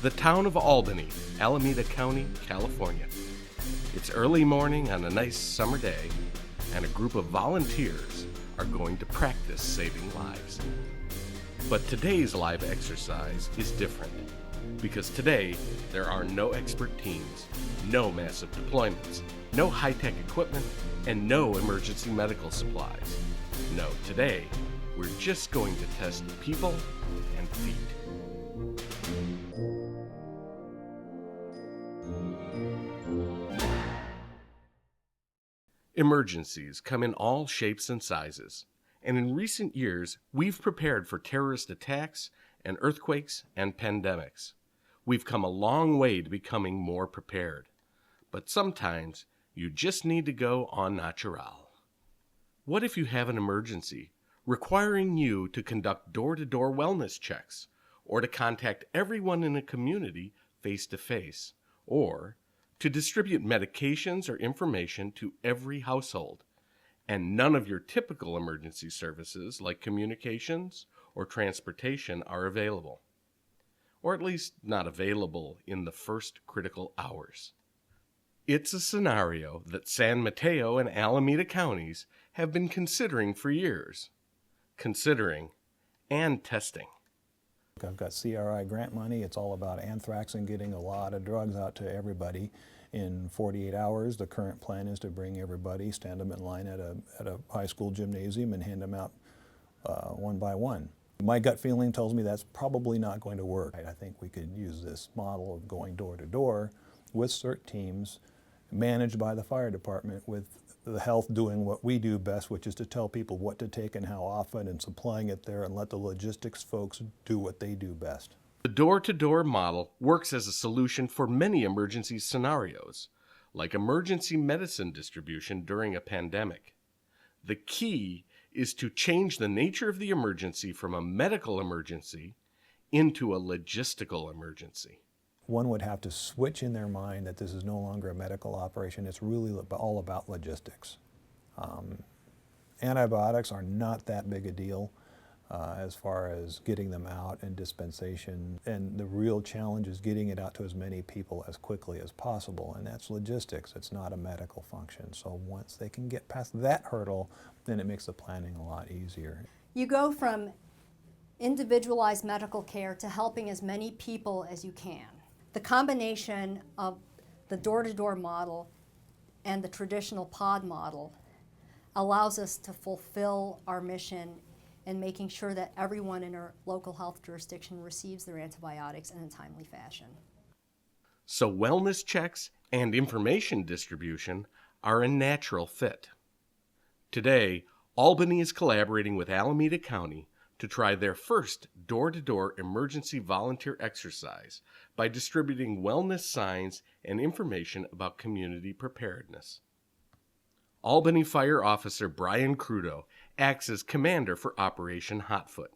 the town of Albany, Alameda County, California. It's early morning on a nice summer day, and a group of volunteers are going to practice saving lives. But today's live exercise is different, because today there are no expert teams, no massive deployments, no high-tech equipment, and no emergency medical supplies. No, today we're just going to test people and feet. Emergencies come in all shapes and sizes, and in recent years, we've prepared for terrorist attacks and earthquakes and pandemics. We've come a long way to becoming more prepared, but sometimes you just need to go en natural. What if you have an emergency requiring you to conduct door-to-door wellness checks, or to contact everyone in a community face-to-face, or to distribute medications or information to every household, and none of your typical emergency services like communications or transportation are available, or at least not available in the first critical hours? It's a scenario that San Mateo and Alameda counties have been considering for years. Considering and testing. I've got CRI grant money. It's all about anthrax and getting a lot of drugs out to everybody in 48 hours. The current plan is to bring everybody, stand them in line at a high school gymnasium and hand them out one by one. My gut feeling tells me that's probably not going to work. I think we could use this model of going door to door with CERT teams managed by the fire department, with the health doing what we do best, which is to tell people what to take and how often and supplying it there, and let the logistics folks do what they do best. The door-to-door model works as a solution for many emergency scenarios, like emergency medicine distribution during a pandemic. The key is to change the nature of the emergency from a medical emergency into a logistical emergency. One would have to switch in their mind that this is no longer a medical operation. It's really all about logistics. Antibiotics are not that big a deal as far as getting them out and dispensation. And the real challenge is getting it out to as many people as quickly as possible. And that's logistics. It's not a medical function. So once they can get past that hurdle, then it makes the planning a lot easier. You go from individualized medical care to helping as many people as you can. The combination of the door-to-door model and the traditional pod model allows us to fulfill our mission in making sure that everyone in our local health jurisdiction receives their antibiotics in a timely fashion. So wellness checks and information distribution are a natural fit. Today, Albany is collaborating with Alameda County to try their first door-to-door emergency volunteer exercise by distributing wellness signs and information about community preparedness. Albany Fire Officer Brian Crudo acts as commander for Operation Hotfoot.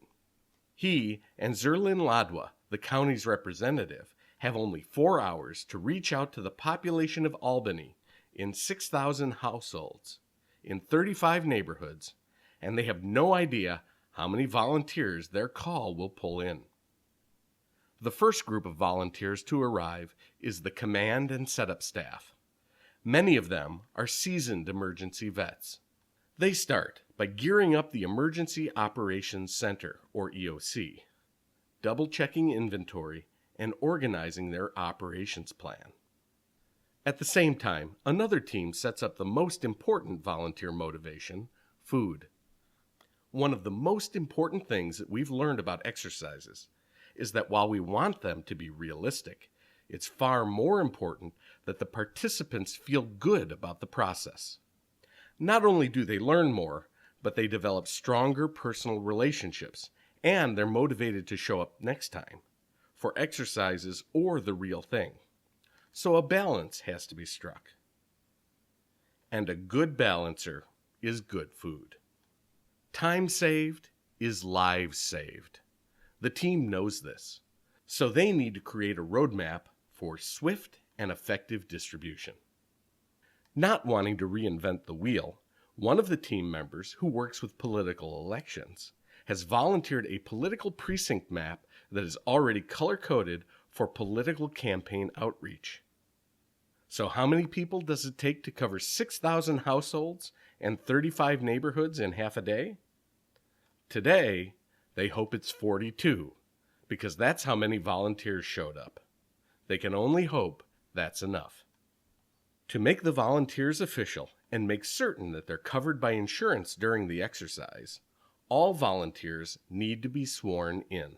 He and Zerlin Ladwa, the county's representative, have only 4 hours to reach out to the population of Albany in 6,000 households, in 35 neighborhoods, and they have no idea how many volunteers their call will pull in. The first group of volunteers to arrive is the command and setup staff. Many of them are seasoned emergency vets. They start by gearing up the Emergency Operations Center, or EOC, double-checking inventory and organizing their operations plan. At the same time, another team sets up the most important volunteer motivation, food. One of the most important things that we've learned about exercises is that while we want them to be realistic, it's far more important that the participants feel good about the process. Not only do they learn more, but they develop stronger personal relationships, and they're motivated to show up next time, for exercises or the real thing. So a balance has to be struck. And a good balancer is good food. Time saved is lives saved. The team knows this, so they need to create a roadmap for swift and effective distribution. Not wanting to reinvent the wheel, one of the team members who works with political elections has volunteered a political precinct map that is already color-coded for political campaign outreach. So how many people does it take to cover 6,000 households and 35 neighborhoods in half a day? Today, they hope it's 42, because that's how many volunteers showed up. They can only hope that's enough. To make the volunteers official and make certain that they're covered by insurance during the exercise, all volunteers need to be sworn in.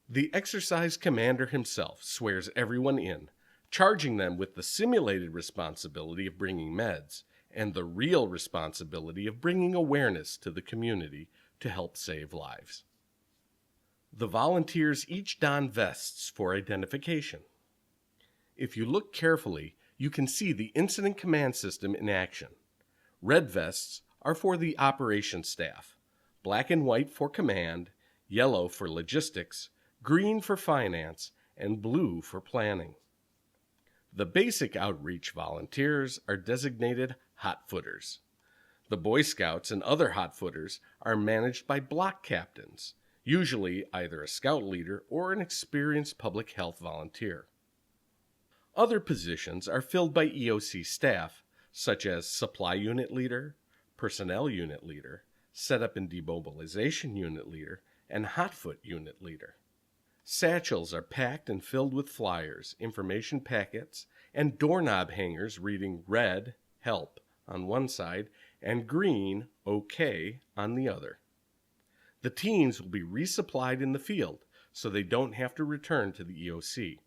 The exercise commander himself swears everyone in, charging them with the simulated responsibility of bringing meds and the real responsibility of bringing awareness to the community to help save lives. The volunteers each don vests for identification. If you look carefully, you can see the incident command system in action. Red vests are for the operations staff, black and white for command, yellow for logistics, green for finance, and blue for planning. The basic outreach volunteers are designated Hotfooters. The Boy Scouts and other Hotfooters are managed by block captains, usually either a scout leader or an experienced public health volunteer. Other positions are filled by EOC staff, such as supply unit leader, personnel unit leader, setup and demobilization unit leader, and Hotfoot unit leader. Satchels are packed and filled with flyers, information packets, and doorknob hangers reading red, help, on one side, and green, okay, on the other. The teams will be resupplied in the field, so they don't have to return to the EOC.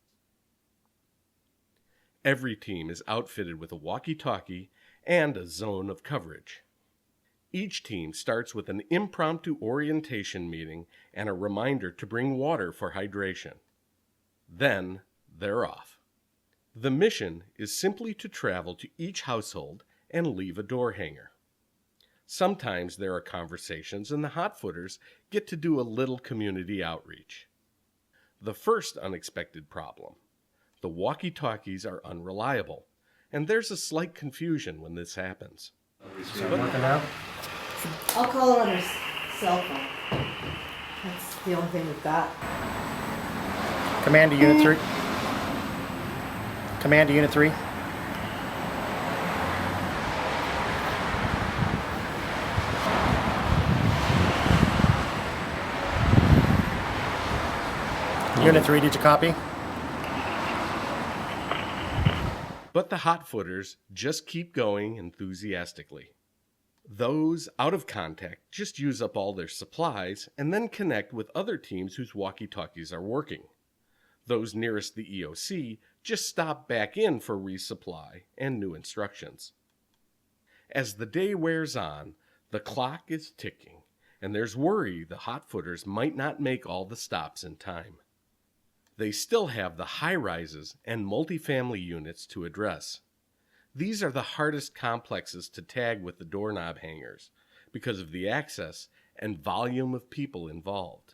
Every team is outfitted with a walkie-talkie and a zone of coverage. Each team starts with an impromptu orientation meeting and a reminder to bring water for hydration. Then they're off. The mission is simply to travel to each household and leave a door hanger. Sometimes there are conversations and the Hotfooters get to do a little community outreach. The first unexpected problem: the walkie-talkies are unreliable, and there's a slight confusion when this happens. Is it working now? I'll call it on her cell phone. That's the only thing we've got. Command to Unit 3. Command to Unit 3. Unit 3, did you copy? But the Hotfooters just keep going enthusiastically. Those out of contact just use up all their supplies and then connect with other teams whose walkie-talkies are working. Those nearest the EOC just stop back in for resupply and new instructions. As the day wears on, the clock is ticking, and there's worry the Hotfooters might not make all the stops in time. They still have the high-rises and multifamily units to address. These are the hardest complexes to tag with the doorknob hangers because of the access and volume of people involved.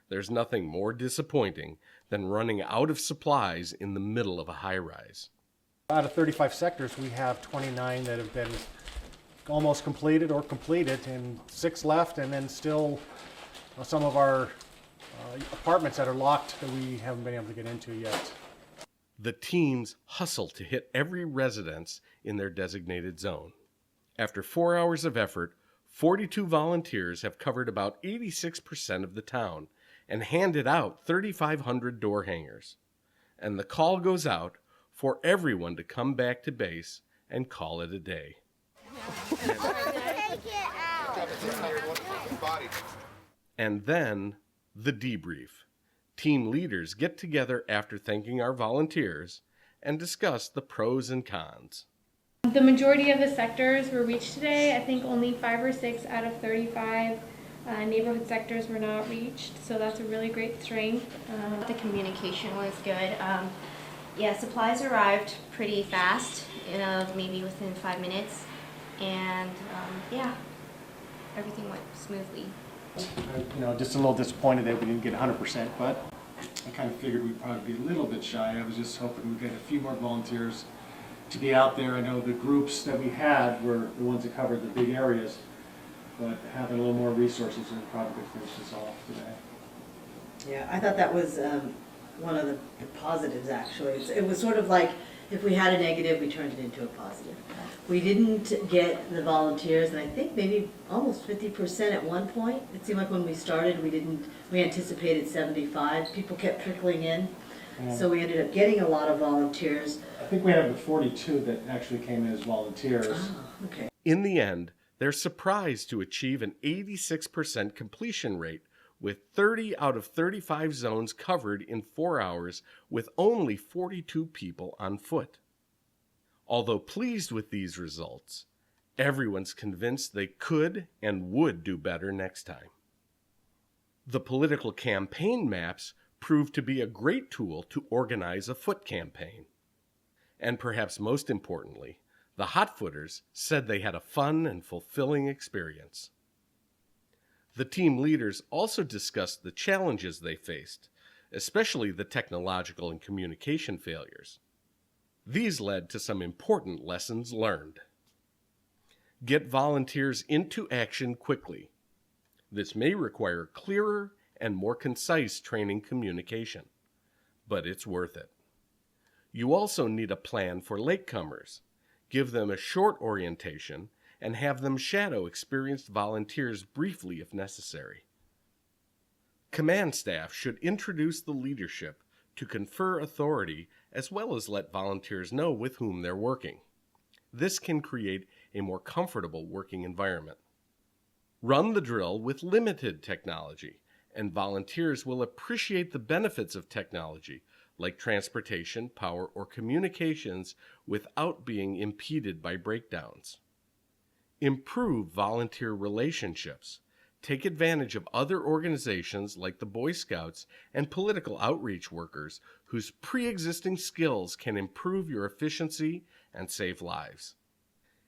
There's nothing more disappointing than running out of supplies in the middle of a high-rise. Out of 35 sectors, we have 29 that have been almost completed or completed, and 6 left, and then still some of our apartments that are locked that we haven't been able to get into yet. The teams hustle to hit every residence in their designated zone. After 4 hours of effort, 42 volunteers have covered about 86% of the town and handed out 3,500 door hangers. And the call goes out for everyone to come back to base and call it a day. And then the debrief. Team leaders get together after thanking our volunteers and discuss the pros and cons. The majority of the sectors were reached today. I think only 5 or 6 out of 35 neighborhood sectors were not reached, so that's a really great strength. The communication was good. Yeah, supplies arrived pretty fast, maybe within 5 minutes, and yeah, everything went smoothly. Just a little disappointed that we didn't get 100%, but I kind of figured we'd probably be a little bit shy. I was just hoping we'd get a few more volunteers to be out there. I know the groups that we had were the ones that covered the big areas, but having a little more resources, we probably could finish this off today. Yeah, I thought that was one of the positives, actually. It was sort of like, if we had a negative, we turned it into a positive. We didn't get the volunteers, and I think maybe almost 50% at one point. It seemed like when we started, we anticipated 75. People kept trickling in. So we ended up getting a lot of volunteers. I think we have 42 that actually came in as volunteers. Oh, okay. In the end, they're surprised to achieve an 86% completion rate, with 30 out of 35 zones covered in 4 hours with only 42 people on foot. Although pleased with these results, everyone's convinced they could and would do better next time. The political campaign maps proved to be a great tool to organize a foot campaign. And perhaps most importantly, the Hotfooters said they had a fun and fulfilling experience. The team leaders also discussed the challenges they faced, especially the technological and communication failures. These led to some important lessons learned. Get volunteers into action quickly. This may require clearer and more concise training communication, but it's worth it. You also need a plan for latecomers. Give them a short orientation and have them shadow experienced volunteers briefly if necessary. Command staff should introduce the leadership to confer authority as well as let volunteers know with whom they're working. This can create a more comfortable working environment. Run the drill with limited technology, and volunteers will appreciate the benefits of technology, like transportation, power, or communications, without being impeded by breakdowns. Improve volunteer relationships. Take advantage of other organizations like the Boy Scouts and political outreach workers whose pre-existing skills can improve your efficiency and save lives.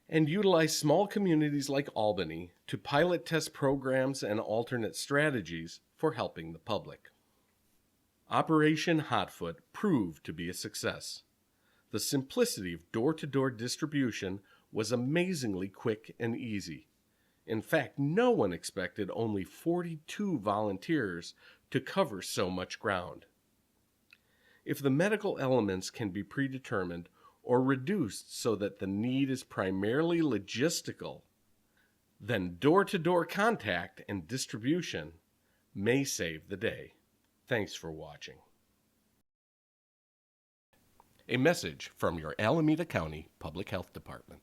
And utilize small communities like Albany to pilot test programs and alternate strategies for helping the public. Operation Hotfoot proved to be a success. The simplicity of door-to-door distribution was amazingly quick and easy. In fact, no one expected only 42 volunteers to cover so much ground. If the medical elements can be predetermined or reduced so that the need is primarily logistical, then door-to-door contact and distribution may save the day. Thanks for watching. A message from your Alameda County Public Health Department.